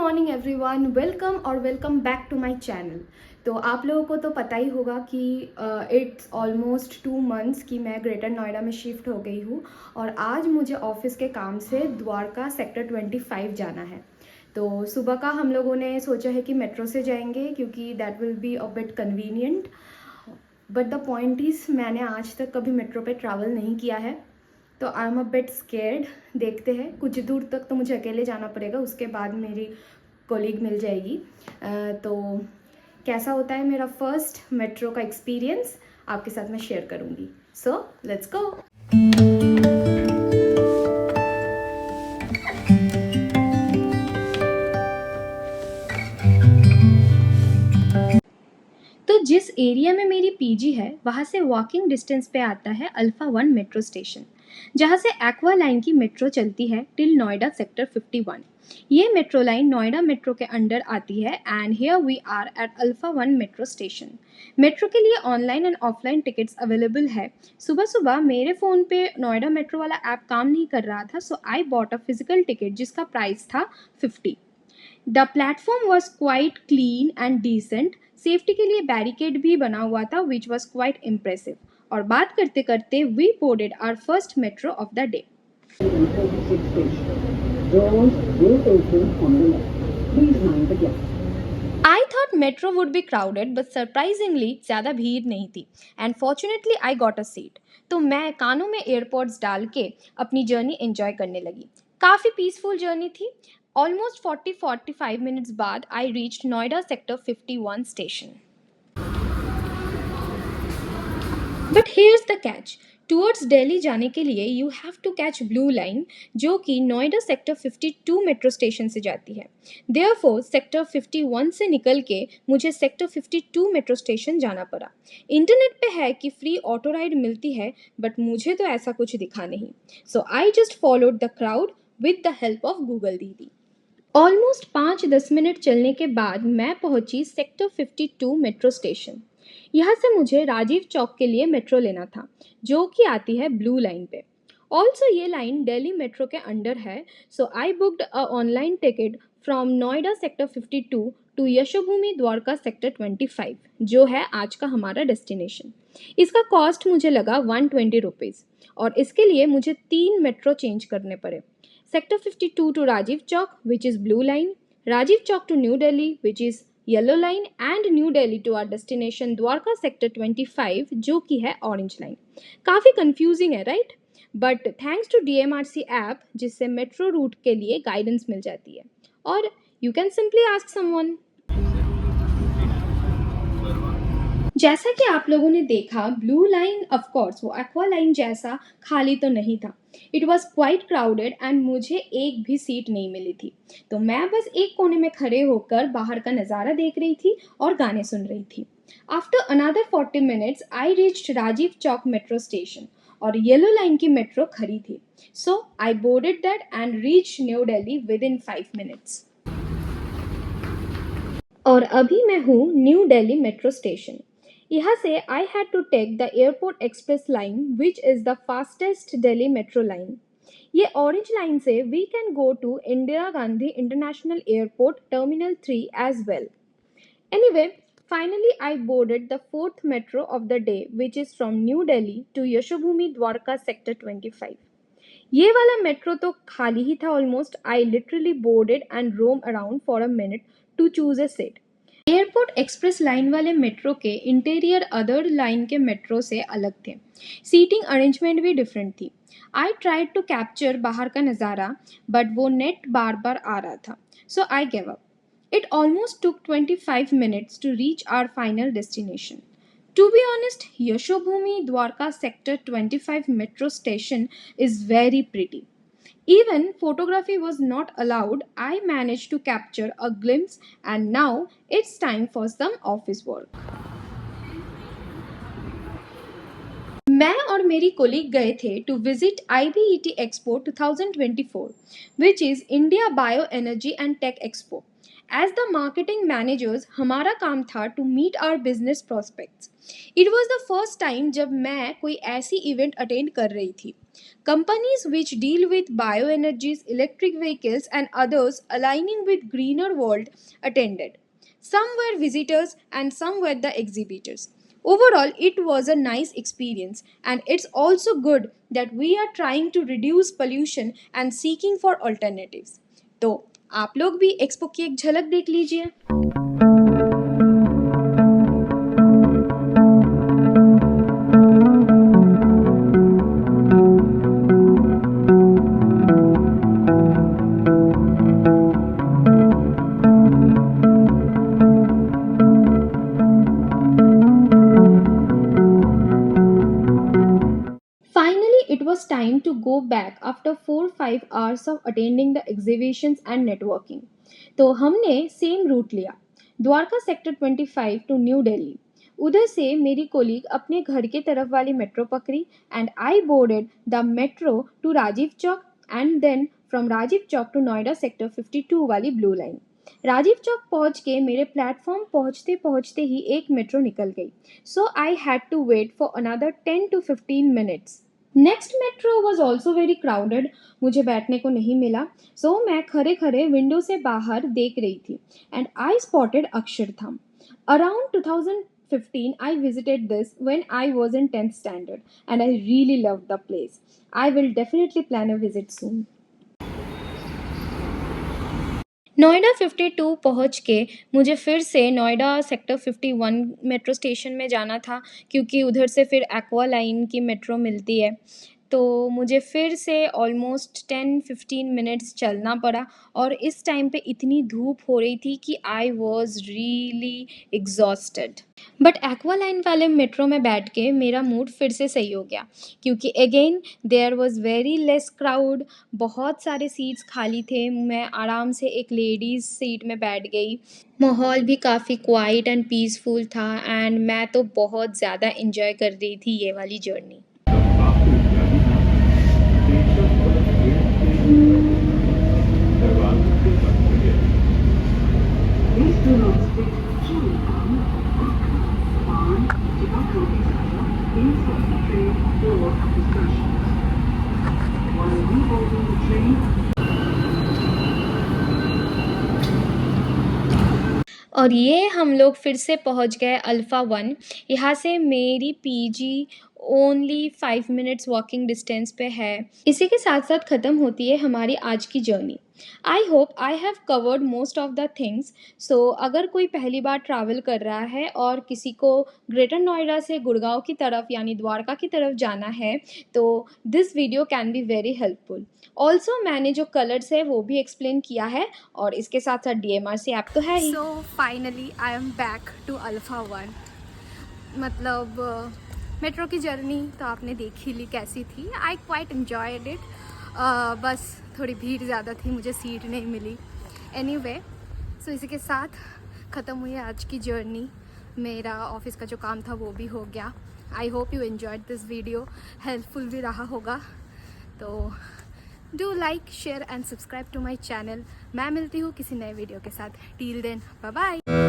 Morning everyone, welcome back to my channel. तो आप लोगों को तो पता ही होगा कि इट्स ऑलमोस्ट 2 मंथ्स कि मैं ग्रेटर नोएडा में शिफ्ट हो गई हूँ और आज मुझे ऑफिस के काम से द्वारका सेक्टर 25 जाना है। तो सुबह का हम लोगों ने सोचा है कि मेट्रो से जाएंगे क्योंकि that will be a bit convenient. But the point is मैंने आज तक कभी मेट्रो पे ट्रैवल नहीं किया है, तो I am a bit scared. देखते हैं, कुछ दूर तक तो मुझे अकेले जाना पड़ेगा, उसके बाद मेरी कोलीग मिल जाएगी। तो कैसा होता है मेरा फर्स्ट मेट्रो का एक्सपीरियंस आपके साथ मैं शेयर करूँगी। So let's go. तो जिस एरिया में मेरी पीजी है वहाँ से वॉकिंग डिस्टेंस पे आता है अल्फा 1 मेट्रो स्टेशन, जहाँ से एक्वा लाइन की मेट्रो चलती है टिल नोएडा सेक्टर 51। ये मेट्रो लाइन नोएडा मेट्रो के अंडर आती है and here we are at alpha 1 metro station. Metro के लिए online and offline tickets available है। सुबह सुबह मेरे फ़ोन पे नोएडा मेट्रो वाला ऐप काम नहीं कर रहा था, so I bought a physical ticket जिसका प्राइस था 50। The platform was quite clean and decent. Safety के लिए बैरिकेड भी बना हुआ था विच वॉज क्वाइट इम्प्रेसिव। और बात करते करते we boarded our first metro of the day. I thought metro would be crowded, but surprisingly ज़्यादा भीड़ नहीं थी and fortunately I got a seat. तो मैं कानों में एयरपॉड्स डाल के अपनी जर्नी एंजॉय करने लगी। काफ़ी पीसफुल जर्नी थी। ऑलमोस्ट 40-45 मिनट्स बाद I reached Noida sector 51 station. But here's the catch, towards Delhi जाने के लिए you have to catch blue line, जो कि नोएडा सेक्टर 52 मेट्रो स्टेशन से जाती है। देयरफॉर सेक्टर 51 से निकल के मुझे सेक्टर 52 मेट्रो स्टेशन जाना पड़ा। इंटरनेट पे है कि फ्री ऑटो राइड मिलती है, बट मुझे तो ऐसा कुछ दिखा नहीं। So I just followed the crowd with the help of Google दीदी। ऑलमोस्ट 5-10 मिनट चलने के बाद मैं पहुंची सेक्टर 52 मेट्रो स्टेशन। यहाँ से मुझे राजीव चौक के लिए मेट्रो लेना था, जो कि आती है ब्लू लाइन पे। ऑल्सो ये लाइन दिल्ली मेट्रो के अंडर है, so I booked a online ticket from Noida sector 52 to Yashobhoomi Dwarka sector 25, जो है आज का हमारा डेस्टिनेशन। इसका कॉस्ट मुझे लगा 120 रुपीज़ और इसके लिए मुझे 3 मेट्रो चेंज करने पड़े। Sector 52 to Rajiv Chowk, which is blue line, Rajiv Chowk to New Delhi, which is yellow line, and New Delhi to our destination Dwarka Sector 25, जो कि है orange line। काफ़ी confusing है, right? But thanks to DMRC app, जिससे metro route के लिए guidance मिल जाती है, और you can simply ask someone। जैसा कि आप लोगों ने देखा, ब्लू लाइन ऑफ कोर्स वो एक्वा लाइन जैसा खाली तो नहीं था। It was quite crowded and मुझे एक भी सीट नहीं मिली थी। तो मैं बस एक कोने में खड़े होकर बाहर का नज़ारा देख रही थी और गाने सुन रही थी। After another 40 minutes I reached Rajiv Chowk metro station और येलो लाइन की मेट्रो खड़ी थी। So I boarded that and reach new Delhi within 5 minutes. और अभी मैं हूँ न्यू दिल्ली मेट्रो स्टेशन। यहाँ से I had to take the airport express line which is the fastest Delhi metro line. ये ऑरेंज लाइन से we can go to Indira Gandhi international airport terminal 3 as well. Anyway, finally I boarded the fourth metro of the day, which is from New Delhi to Yashobhumi Dwarka sector 25. ये वाला metro तो खाली ही था almost. I literally boarded and roam around for a minute to choose a seat. Airport express line वाले metro के interior other line के metro से अलग थे। सीटिंग अरेंजमेंट भी डिफरेंट थी। आई ट्राइड टू कैप्चर बाहर का नज़ारा, बट वो नेट बार बार आ रहा था, so I give up. It almost took 25 minutes to reach our final destination. To be honest, Yashobhumi Dwarka Sector 25 metro station is very pretty. Even photography was not allowed. I managed to capture a glimpse, and now it's time for some office work. मैं और मेरी colleague गए थे to visit IBET Expo 2024, which is India Bio Energy and Tech Expo. As the marketing managers हमारा काम था to meet our business prospects. It was the first time जब मैं कोई ऐसी इवेंट अटेंड कर रही थी. Companies which deal with bioenergies, electric vehicles, and others aligning with greener world attended. Some were visitors and some were the exhibitors. Overall, it was a nice experience, and it's also good that we are trying to reduce pollution and seeking for alternatives. तो आप लोग भी expo की एक झलक देख लीजिए. Finally, it was time to go back after 4-5 hours of attending the exhibitions and networking. तो हमने सेम रूट लिया, Dwarka sector 25 to new Delhi. उधर से मेरी कोलीग अपने घर के तरफ वाली मेट्रो पकड़ी and I boarded the metro to Rajiv Chowk and then from Rajiv Chowk to Noida sector 52 वाली ब्लू लाइन. राजीव चौक पहुंच के मेरे प्लेटफॉर्म पहुंचते पहुंचते ही एक मेट्रो निकल गई. So I had to wait for another 10 to 15 minutes. Next metro was also very crowded. मुझे बैठने को नहीं मिला, सो मैं खड़े खड़े विंडो से बाहर देख रही थी and I spotted Akshardham. Around 2015 I visited this when I was in 10th standard and I really loved the place. I will definitely plan a visit soon. Noida 52 पहुंच के मुझे फिर से नोएडा सेक्टर 51 मेट्रो स्टेशन में जाना था क्योंकि उधर से फिर एक्वा लाइन की मेट्रो मिलती है. तो मुझे फिर से ऑलमोस्ट 10-15 मिनट्स चलना पड़ा और इस टाइम पे इतनी धूप हो रही थी कि I was really exhausted. But aqua line वाले मेट्रो में बैठ के मेरा मूड फिर से सही हो गया क्योंकि again there was very less crowd. बहुत सारे सीट्स खाली थे. मैं आराम से एक लेडीज़ सीट में बैठ गई. माहौल भी काफ़ी क्वाइट एंड पीसफुल था एंड मैं तो बहुत ज़्यादा इंजॉय कर रही थी ये वाली जर्नी. और ये हम लोग फिर से पहुंच गए अल्फ़ा 1. यहाँ से मेरी PG only 5 minutes walking distance पे है. इसी के साथ साथ ख़त्म होती है हमारी आज की journey. I hope I have covered most of the things. So अगर कोई पहली बार ट्रैवल कर रहा है और किसी को ग्रेटर नोएडा से गुड़गांव की तरफ यानी द्वारका की तरफ जाना है तो this video can be very helpful. Also मैंने जो कलर्स है वो भी एक्सप्लेन किया है और इसके साथ साथ DMRC ऐप तो है ही. So finally I am back to Alpha 1. मतलब मेट्रो की जर्नी तो आपने देख ही ली कैसी थी. I quite enjoyed it. बस थोड़ी भीड़ ज़्यादा थी, मुझे सीट नहीं मिली. एनीवे, सो इसी के साथ ख़त्म हुई आज की जर्नी. मेरा ऑफिस का जो काम था वो भी हो गया. I hope you enjoyed this video. Helpful भी रहा होगा. तो do like, share and subscribe to my channel. मैं मिलती हूँ किसी नए वीडियो के साथ. Till then, bye bye.